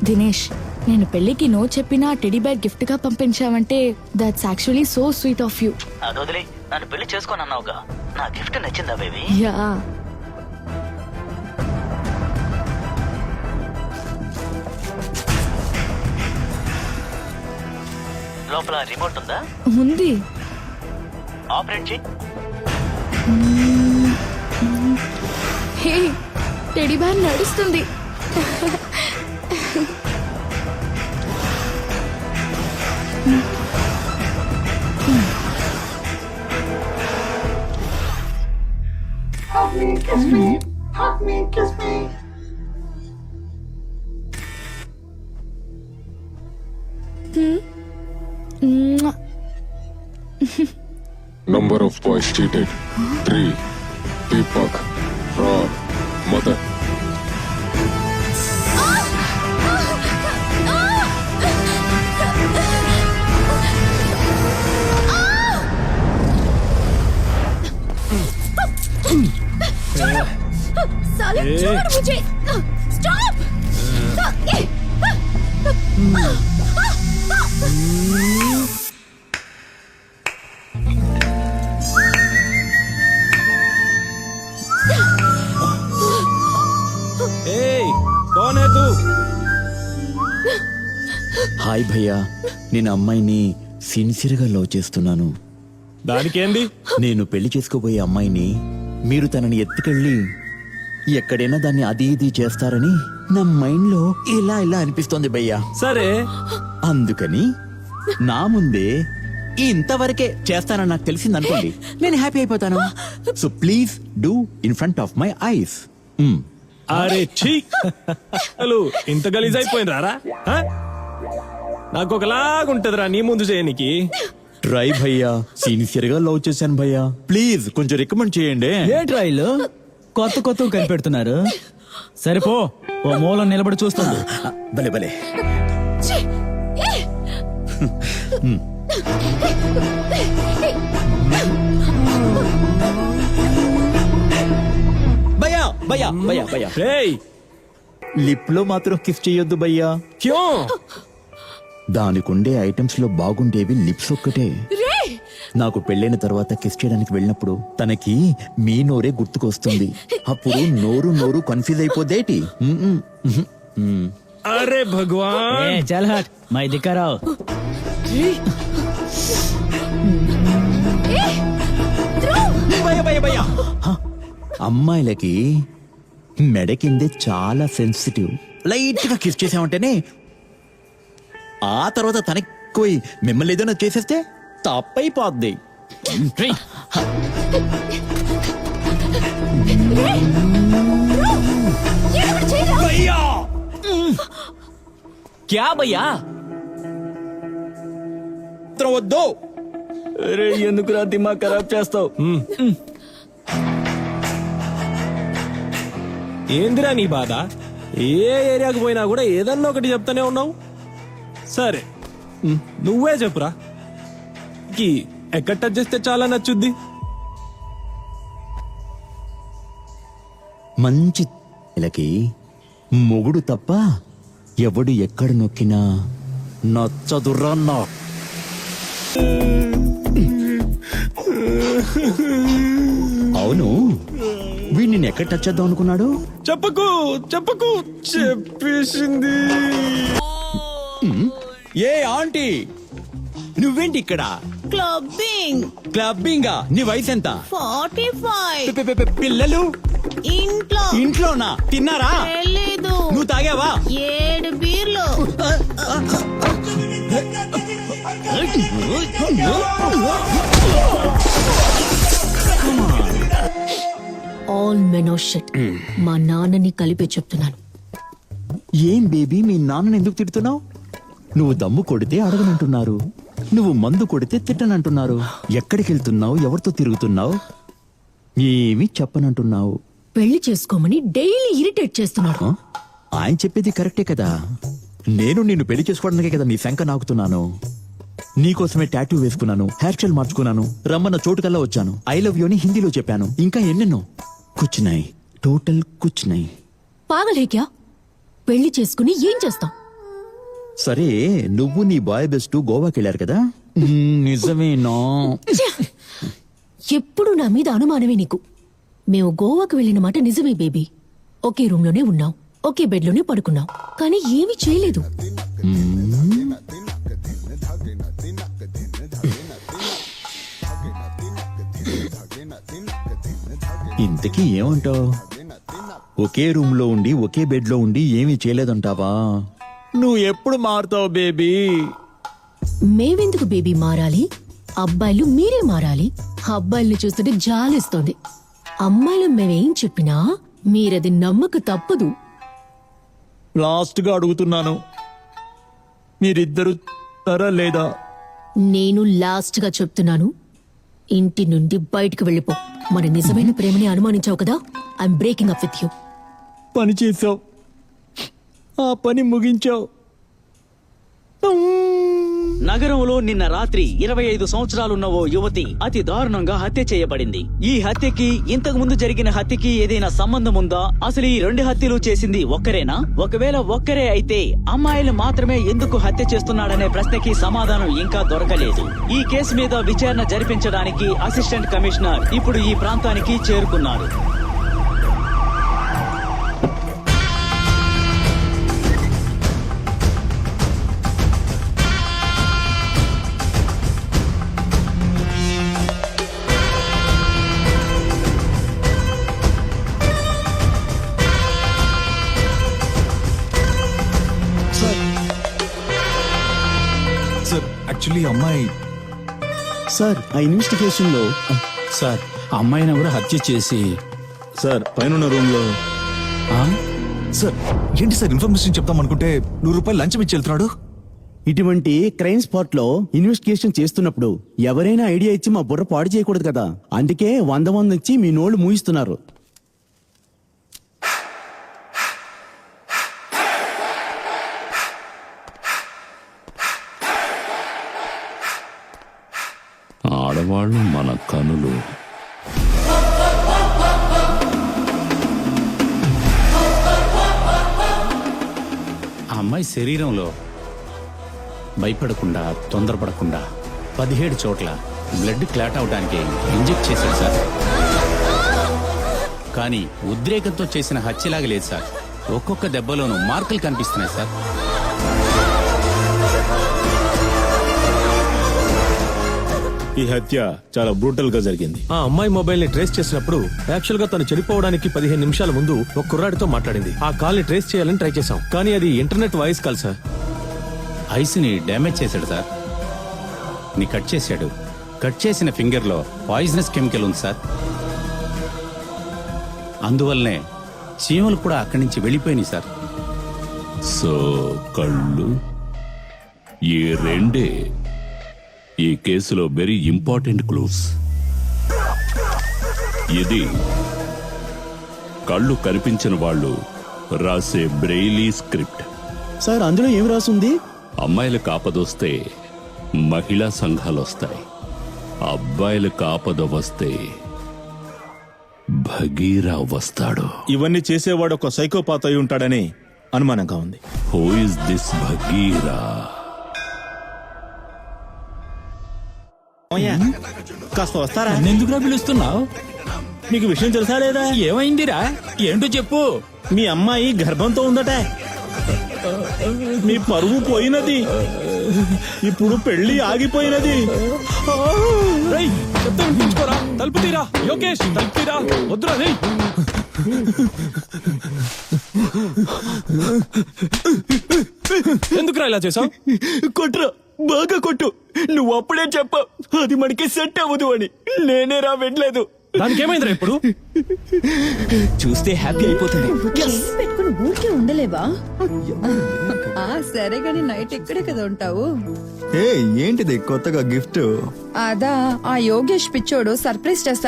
దినేష్, నేను పెళ్లికి నో చెప్పినా టెడీ బేర్ గిఫ్ట్ గా పంపించావంటే that's actually so sweet of you. అది వదిలి నన్ను పెళ్లి చేసుకోని అన్నావుగా, నా గిఫ్ట్ నచ్చిందా బేబీ? యా. లోపల రిమోట్ ఉందా? ఉంది. ఆపరేట్ చేయి. హే, టెడీ బేర్ నడుస్తుంది. Hug me, kiss me, hug me, kiss me. Number of boys cheated. 3. Deepak. Ron. Mother. साले छोड़ मुझे. Stop. कौन है तू? హాయ్ భయ్యా, నేను అమ్మాయిని సిన్సియర్గా లవ్ చేస్తున్నాను. దానికేంది? నేను పెళ్లి చేసుకోబోయే అమ్మాయిని మీరు తనని ఎత్తుకెళ్ళి ఎక్కడైనా దాన్ని అది ఇది చేస్తారని నా మైండ్ లో ఇలా ఇలా అనిపిస్తోంది భయ్యా. సరే, అందుకని నా ముందే ఇంతవరకే చేస్తానని నాకు తెలిసింది అనుకోండి, నేను హ్యాపీ అయిపోతాను. So please do in front of my eyes. అరే ఛీ, అసలు ఇంత గలీజ్ అయిపోయింది రారా? నాకు ఒకలాగుంటదిరా నీ ముందు చేయనికి. ట్రై భయ్యా, సిన్సియర్ గా లవ్ చేశాను భయ్యా, ప్లీజ్ కొంచెం రికమెండ్ చేయండి. ఏ ట్రైల్ కొత్త కొత్త కనిపెడుతున్నారు. సరిపో, ఓ మూలం నిలబడి చూస్తుంది. భలే భలే. భయ్యా భయ్యా భయ్యా భయ్యా, రేయ్ లిప్ లో మాత్రం కిస్ చేయొద్దు భయ్యా. క్యూ? దానికుండే ఐటమ్స్ లో బాగుండేవి లిప్స్ ఒక్కటే. నాకు పెళ్ళైన తర్వాత కిస్ చేయడానికి వెళ్ళినప్పుడు తనకి మీ నోరే గుర్తుకొస్తుంది. అప్పుడు నోరు నోరు కన్ఫ్యూజ్ అయిపోదేటి. అరే భగవాన్, చల్ హట్ మై దిక్కరావు. అమ్మాయిలకి మెడ కిందే చాలా సెన్సిటివ్. లైట్ గా కిస్ చేసామంటేనే ఆ తర్వాత తనకి పోయి మిమ్మల్ని ఏదైనా చేసేస్తే తప్పైపోద్ది. క్యా భయ్యా? వద్దు. అరే ఎందుకురా దిమాగ్ ఖరాబ్ చేస్తావు? ఏందిరా నీ బాధ? ఏ ఏరియాకు పోయినా కూడా ఏదన్నా ఒకటి చెప్తానే ఉన్నావు. సరే, నువ్వే చెప్పురా, ఎక్కడ టచ్ చేస్తే చాలా నచ్చుద్ది? మంచి ఇలకి మొగుడు తప్ప ఎవడు ఎక్కడ నొక్కినా నచ్చదుర్రా. అవును, వీడిని నేను ఎక్కడ టచ్ చేద్దాం అనుకున్నాడు? చెప్పకు చెప్పకు, చెప్పేసింది. ఏ ఆంటీ, నువ్వేంటి ఇక్కడ? క్లబ్బింగ్. క్లబ్బింగా? నీ వయసు ఎంత? 45. పిల్లలు ఇంట్లో. ఇంట్లోనా? తిన్నారా? తెలీదు. నువ్వు తాగావా? 7 బీర్లు. All men are shit. మా నాన్నని కలిపి చెప్తున్నాను. ఏం బేబీ, మీ నాన్నని ఎందుకు తిడుతున్నావు? నువ్వు దమ్ము కొడితే అడగనంటున్నారు, నువ్వు మందు కొడితే తిట్టనంటున్నారు. ఎక్కడికి వెళ్తున్నావు, ఎవరితో తిరుగుతున్నావు, ఏమి చెప్పనంటున్నావు. పెళ్లి చేసుకోమని డైలీ ఇరిటేట్ చేస్తున్నాడు. ఆయన చెప్పేది కరెక్టే కదా. నేను నిన్ను పెళ్లి చేసుకోవడానికే కదా నీ శంక నాకుతున్నాను. నీకోసమే టాటూ వేసుకున్నాను, హెయిర్ స్టైల్ మార్చుకున్నాను, రమ్మన్న చోటుకల్లా వచ్చాను, ఐ లవ్ యూ అని హిందీలో చెప్పాను, ఇంకా ఎన్నెన్నో. కుచ్ నై, టోటల్ కుచ్ నై. పాగల్ హే క్యా? పెళ్లి చేసుకుని ఏం చేస్తాం? సరే నువ్వు నీ బాయ్ బెస్ట్ గోవాకి వెళ్ళారు కదా నిజమేనా? ఎప్పుడు నా మీద అనుమానమే నీకు. మేము గోవాకు వెళ్ళిన మాట నిజమే బేబీ. ఒకే రూమ్ లోనే ఉన్నాం, ఒకే బెడ్ లోనే పడుకున్నాం, కానీ ఏమీ చేయలేదు. ఇంతకీ ఏమంటావు? ఒకే రూమ్ లో ఉండి ఒకే బెడ్ లో ఉండి ఏమీ చేయలేదంటావా? నువ్వు ఎప్పుడు మారుతావు బేబీ? మేవెందుకు బేబీ మారాలి? అబ్బాయిలు మీరే మారాలి. అబ్బాయిల్ని చూస్తుంటే జాలిస్తోంది. అమ్మాయిలు మేమేం చెప్పినా మీరది నమ్మక తప్పదు. లాస్ట్ గా అడుగుతున్నాను, మీరిద్దరు తర లేదా? నేను లాస్ట్ గా చెప్తున్నాను, ఇంటి నుండి బయటకు వెళ్ళిపో. మన నిజమైన ప్రేమని అనుమానించావు కదా, I'm breaking up with you. పని చేసావు, ఆ పని ముగించావు. నగరంలో నిన్న రాత్రి 25 సంవత్సరాలున్న ఓ యువతి అతి దారుణంగా హత్య చేయబడింది. ఈ హత్యకి ఇంతకు ముందు జరిగిన హత్యకి ఏదైనా సంబంధం ఉందా? అసలు ఈ 2 హత్యలు చేసింది ఒక్కరేనా? ఒకవేళ ఒక్కరే అయితే అమ్మాయిలు మాత్రమే ఎందుకు హత్య చేస్తున్నాడనే ప్రశ్నకి సమాధానం ఇంకా దొరకలేదు. ఈ కేసు మీద విచారణ జరిపించడానికి అసిస్టెంట్ కమిషనర్ ఇప్పుడు ఈ ప్రాంతానికి చేరుకున్నారు. సార్ యాక్చువల్లీ అమ్మాయి సార్ ఆ ఇన్వెస్టిగేషన్ లో సార్ ఆ అమ్మాయిని కూడా హత్య చేసి సార్ పైన రూమ్ లో సార్ ఏంటి సార్ ఇన్ఫర్మేషన్ చెప్తాం అనుకుంటే ₹100 లంచం ఇచ్చి వెళ్తున్నాడు. ఇటువంటి క్రైమ్ స్పాట్ లో ఇన్వెస్టిగేషన్ చేస్తున్నప్పుడు ఎవరైనా ఐడియా ఇచ్చి మా బుర్ర పాడు చేయకూడదు కదా, అందుకే 100 ఇచ్చి మీ నోళ్లు మూయిస్తున్నారు. ఆడవాళ్ళు మన కనులు. ఆ అమ్మాయి శరీరంలో భయపడకుండా తొందరపడకుండా 17 చోట్ల బ్లడ్ క్లాట్ అవడానికి ఇంజెక్ట్ చేశాడు సార్. కానీ ఉద్రేకంతో చేసిన హత్యలాగా లేదు సార్. ఒక్కొక్క దెబ్బలోనూ మార్కులు కనిపిస్తున్నాయి సార్. ఈ హత్య చాలా బ్రూటల్ గా జరిగింది. ఆ అమ్మాయి మొబైల్ ని ట్రేస్ చేసినప్పుడు యాక్చువల్ గా తను చనిపోవడానికి 15 నిమిషాల ముందు ఒక కుర్రాడితో మాట్లాడింది. ఆ కాల్ ని ట్రేస్ చేయాలని ట్రై చేశాం, కానీ అది internet voice call sir. Ice ని డ్యామేజ్ చేశాడు సార్. ని కట్ చేశాడు. కట్ చేసిన ఫింగర్ లో పాయిజనస్ కెమికల్ ఉంది సార్. అందువల్లనే చీమలు కూడా అక్కడి నుంచి వెళ్ళిపోయినాయి సార్. సో కళ్ళు ఈ రెండే ఈ కేసులో వెరీ ఇంపార్టెంట్ క్లూస్. ఇది కళ్ళు కనిపించిన వాళ్ళు రాసే బ్రెయిలీ స్క్రిప్ట్. సార్ అందులో ఏం రాసుంది? అమ్మాయిలకు ఆపదొస్తే మహిళా సంఘాలు వస్తాయి, అబ్బాయిలకు ఆపద వస్తే భగీరా వస్తాడు. ఇవన్నీ చేసేవాడు ఒక సైకోపాత్ అయి ఉంటాడని అనుమానంగా ఉంది. Who is this Bagheera? కాస్త వస్తారా? ఎందుకురా పిలుస్తున్నావు? మీకు విషయం తెలుసా లేదా? ఏమైందిరా? ఏంటో చెప్పు. మీ అమ్మాయి గర్భంతో ఉందట. మీ పరువు పోయినది, ఇప్పుడు పెళ్లి ఆగిపోయినది. తలుపు తీరా యోగేష్, తలుపు తీరా. వద్దురా రేయ్. ఎందుకురా ఇలా చేసావు? కొట్రా, బాగా కొట్టు. నువ్వు అప్పుడే చెప్పావు అది మనకి సెట్ అవ్వదు అని. నేనేరా వినలేదు. దానికి ఏమైందిరా ఇప్పుడు? చూస్తే హ్యాపీ అయిపోతుంది. పెట్టుకుని ఊరికే ఉండలేవా? సరే గాని నైట్ ఇక్కడే కదా ఉంటావు? ఏంటిది కొత్తగా గిఫ్ట్? అదా, ఆ యోగేష్ పిచ్చోడు సర్ప్రైజ్ చేస్తా